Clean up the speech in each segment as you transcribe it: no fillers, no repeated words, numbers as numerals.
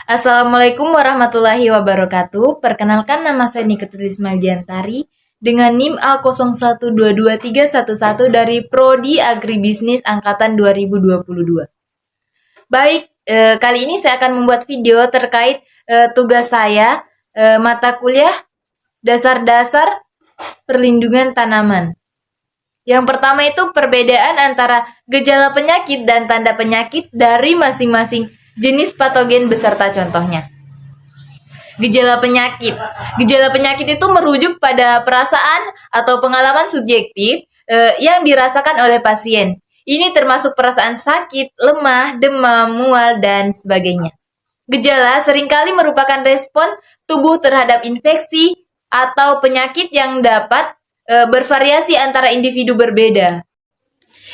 Assalamualaikum warahmatullahi wabarakatuh. Perkenalkan, nama saya Nikatulisma Widiantari dengan NIM A01222311 dari Prodi Agribisnis Angkatan 2022. Baik, kali ini saya akan membuat video terkait tugas saya, mata kuliah dasar-dasar perlindungan tanaman. Yang pertama itu perbedaan antara gejala penyakit dan tanda penyakit dari masing-masing jenis patogen beserta contohnya. Gejala penyakit. Gejala penyakit itu merujuk pada perasaan atau pengalaman subjektif yang dirasakan oleh pasien. Ini termasuk perasaan sakit, lemah, demam, mual, dan sebagainya. Gejala seringkali merupakan respon tubuh terhadap infeksi atau penyakit yang dapat bervariasi antara individu berbeda.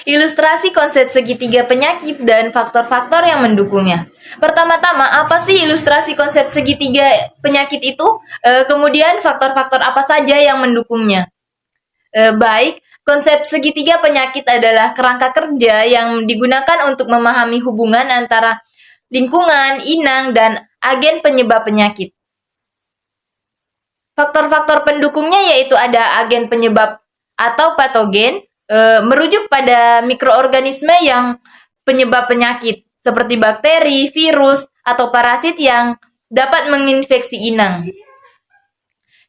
Ilustrasi konsep segitiga penyakit dan faktor-faktor yang mendukungnya. Pertama-tama, apa sih ilustrasi konsep segitiga penyakit itu? Kemudian faktor-faktor apa saja yang mendukungnya? Baik, konsep segitiga penyakit adalah kerangka kerja yang digunakan untuk memahami hubungan antara lingkungan, inang, dan agen penyebab penyakit. Faktor-faktor pendukungnya yaitu ada agen penyebab atau patogen, merujuk pada mikroorganisme yang penyebab penyakit, seperti bakteri, virus, atau parasit yang dapat menginfeksi inang.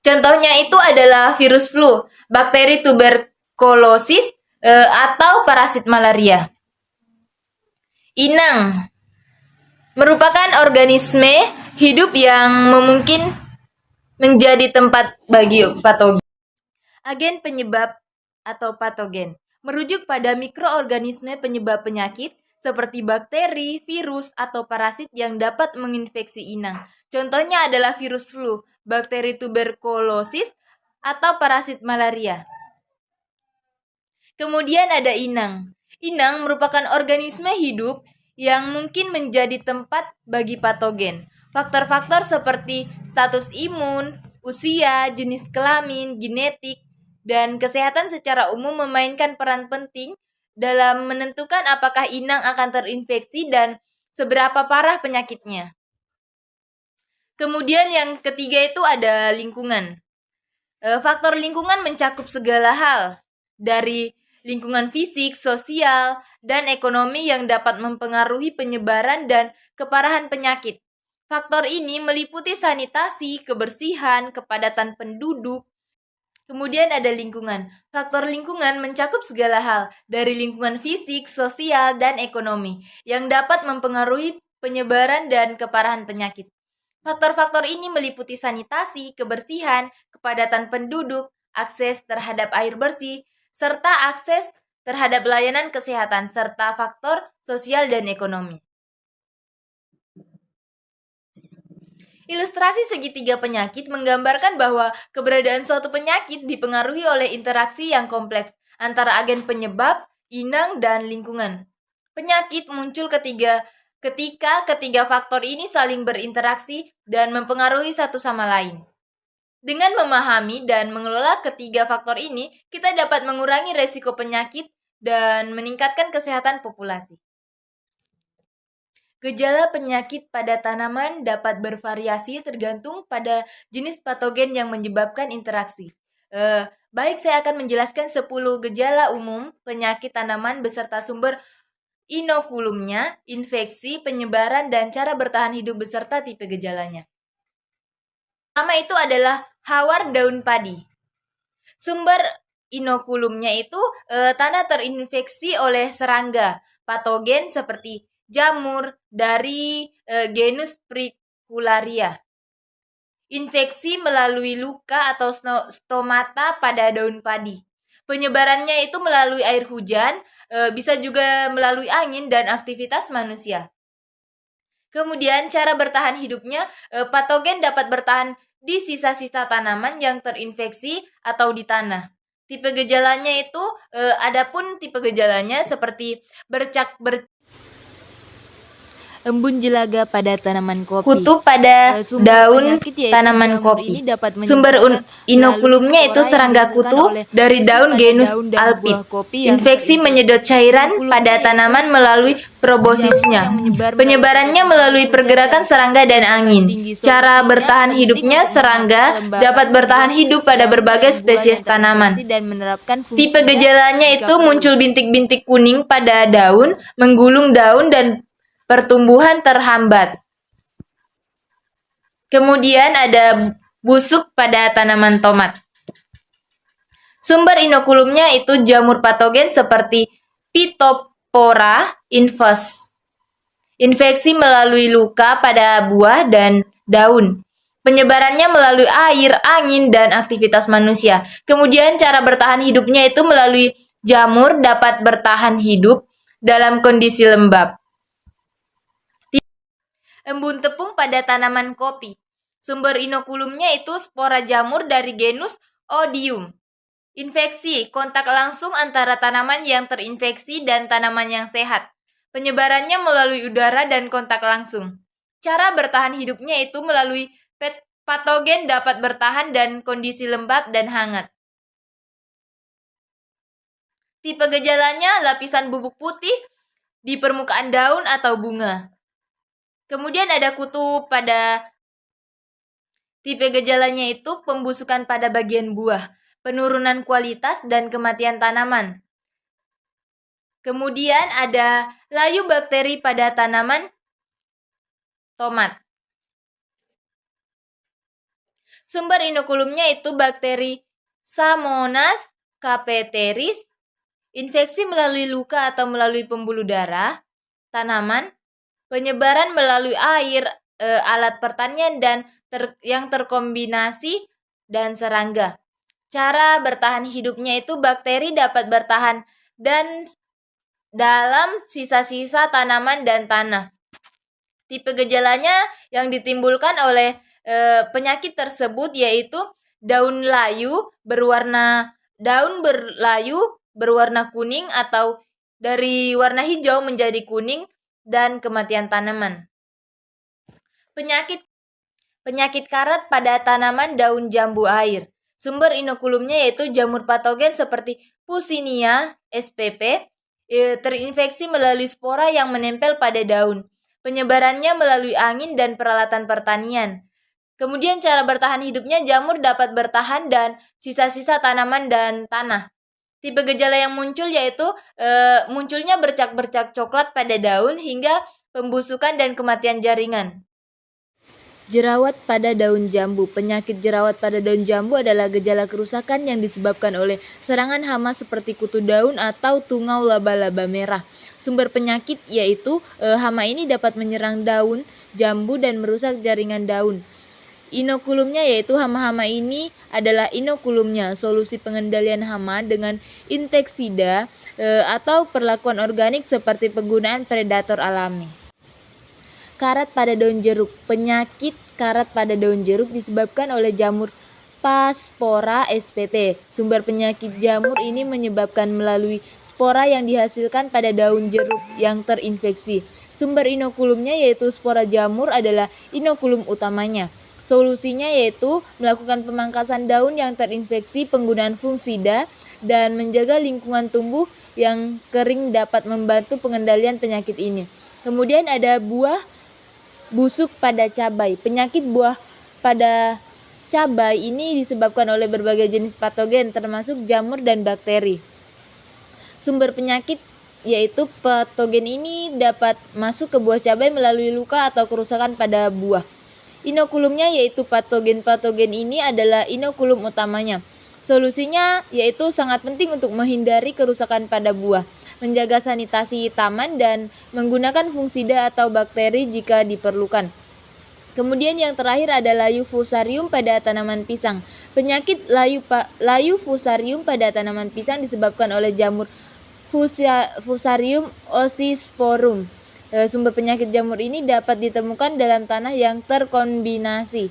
Contohnya itu adalah virus flu, bakteri tuberkulosis, atau parasit malaria. Inang merupakan organisme hidup yang memungkinkan menjadi tempat bagi patogen. Agen penyebab atau patogen merujuk pada mikroorganisme penyebab penyakit seperti bakteri, virus, atau parasit yang dapat menginfeksi inang. Contohnya adalah virus flu, bakteri tuberkulosis, atau parasit malaria. Kemudian ada inang. Inang merupakan organisme hidup yang mungkin menjadi tempat bagi patogen. Faktor-faktor seperti status imun, usia, jenis kelamin, genetik, dan kesehatan secara umum memainkan peran penting dalam menentukan apakah inang akan terinfeksi dan seberapa parah penyakitnya. Kemudian yang ketiga itu ada lingkungan. Faktor lingkungan mencakup segala hal, dari lingkungan fisik, sosial, dan ekonomi yang dapat mempengaruhi penyebaran dan keparahan penyakit. Faktor ini meliputi sanitasi, kebersihan, kepadatan penduduk. Kemudian ada lingkungan. Faktor lingkungan mencakup segala hal, dari lingkungan fisik, sosial, dan ekonomi, yang dapat mempengaruhi penyebaran dan keparahan penyakit. Faktor-faktor ini meliputi sanitasi, kebersihan, kepadatan penduduk, akses terhadap air bersih, serta akses terhadap layanan kesehatan, serta faktor sosial dan ekonomi. Ilustrasi segitiga penyakit menggambarkan bahwa keberadaan suatu penyakit dipengaruhi oleh interaksi yang kompleks antara agen penyebab, inang, dan lingkungan. Penyakit muncul ketika ketiga faktor ini saling berinteraksi dan mempengaruhi satu sama lain. Dengan memahami dan mengelola ketiga faktor ini, kita dapat mengurangi resiko penyakit dan meningkatkan kesehatan populasi. Gejala penyakit pada tanaman dapat bervariasi tergantung pada jenis patogen yang menyebabkan interaksi. Baik, saya akan menjelaskan 10 gejala umum penyakit tanaman beserta sumber inokulumnya, infeksi, penyebaran, dan cara bertahan hidup beserta tipe gejalanya. Pertama itu adalah hawar daun padi. Sumber inokulumnya itu tanah terinfeksi oleh serangga, patogen seperti jamur dari genus Fricularia. Infeksi melalui luka atau stomata pada daun padi. Penyebarannya itu melalui air hujan, bisa juga melalui angin dan aktivitas manusia. Kemudian cara bertahan hidupnya, patogen dapat bertahan di sisa-sisa tanaman yang terinfeksi atau di tanah. Tipe gejalanya itu, adapun tipe gejalanya seperti embun jelaga pada tanaman kopi. Kutu pada daun tanaman kopi. Sumber inokulumnya itu serangga kutu dari daun genus Alpid. Infeksi menyedot cairan pada tanaman melalui probosisnya. Penyebarannya melalui pergerakan serangga dan angin. Cara bertahan hidupnya, serangga dapat bertahan hidup pada berbagai spesies tanaman. Tipe gejalanya itu muncul bintik-bintik kuning pada daun, menggulung daun, dan pertumbuhan terhambat. Kemudian ada busuk pada tanaman tomat. Sumber inokulumnya itu jamur patogen seperti Phytophthora infest. Infeksi melalui luka pada buah dan daun. Penyebarannya melalui air, angin, dan aktivitas manusia. Kemudian cara bertahan hidupnya itu melalui jamur dapat bertahan hidup dalam kondisi lembab. Embun tepung pada tanaman kopi. Sumber inokulumnya itu spora jamur dari genus Odium. Infeksi, kontak langsung antara tanaman yang terinfeksi dan tanaman yang sehat. Penyebarannya melalui udara dan kontak langsung. Cara bertahan hidupnya itu melalui patogen dapat bertahan dan kondisi lembab dan hangat. Tipe gejalanya lapisan bubuk putih di permukaan daun atau bunga. Kemudian ada kutu pada tipe gejalanya itu pembusukan pada bagian buah, penurunan kualitas dan kematian tanaman. Kemudian ada layu bakteri pada tanaman tomat. Sumber inokulumnya itu bakteri Pseudomonas capeteris. Infeksi melalui luka atau melalui pembuluh darah tanaman. Penyebaran melalui air, alat pertanian, dan yang terkombinasi dan serangga. Cara bertahan hidupnya itu bakteri dapat bertahan dan dalam sisa-sisa tanaman dan tanah. Tipe gejalanya yang ditimbulkan oleh penyakit tersebut yaitu daun berwarna kuning atau dari warna hijau menjadi kuning, dan kematian tanaman. Penyakit karat pada tanaman daun jambu air. Sumber inokulumnya yaitu jamur patogen seperti Puccinia spp. Terinfeksi melalui spora yang menempel pada daun. Penyebarannya melalui angin dan peralatan pertanian. Kemudian cara bertahan hidupnya jamur dapat bertahan dan sisa-sisa tanaman dan tanah. Tipe gejala yang muncul yaitu munculnya bercak-bercak coklat pada daun hingga pembusukan dan kematian jaringan. Jerawat pada daun jambu. Penyakit jerawat pada daun jambu adalah gejala kerusakan yang disebabkan oleh serangan hama seperti kutu daun atau tungau laba-laba merah. Sumber penyakit yaitu hama ini dapat menyerang daun jambu dan merusak jaringan daun. Inokulumnya yaitu hama-hama ini adalah inokulumnya, solusi pengendalian hama dengan inseksida atau perlakuan organik seperti penggunaan predator alami. Karat pada daun jeruk. Penyakit karat pada daun jeruk disebabkan oleh jamur Phasphora spp. Sumber penyakit jamur ini menyebabkan melalui spora yang dihasilkan pada daun jeruk yang terinfeksi. Sumber inokulumnya yaitu spora jamur adalah inokulum utamanya. Solusinya yaitu melakukan pemangkasan daun yang terinfeksi, penggunaan fungisida, dan menjaga lingkungan tumbuh yang kering dapat membantu pengendalian penyakit ini. Kemudian ada buah busuk pada cabai. Penyakit buah pada cabai ini disebabkan oleh berbagai jenis patogen termasuk jamur dan bakteri. Sumber penyakit yaitu patogen ini dapat masuk ke buah cabai melalui luka atau kerusakan pada buah. Inokulumnya yaitu patogen-patogen ini adalah inokulum utamanya. Solusinya yaitu sangat penting untuk menghindari kerusakan pada buah, menjaga sanitasi taman, dan menggunakan fungisida atau bakteri jika diperlukan. Kemudian yang terakhir ada layu fusarium pada tanaman pisang. Penyakit layu fusarium pada tanaman pisang disebabkan oleh jamur Fusarium oxysporum. Sumber penyakit jamur ini dapat ditemukan dalam tanah yang terkontaminasi.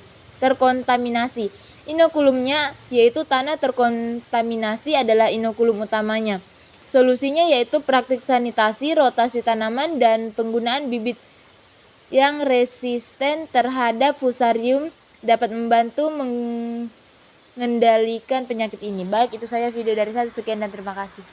Inokulumnya yaitu tanah terkontaminasi adalah inokulum utamanya. Solusinya yaitu praktik sanitasi, rotasi tanaman, dan penggunaan bibit yang resisten terhadap fusarium dapat membantu mengendalikan penyakit ini. Baik, itu saya video dari saya. Sekian dan terima kasih.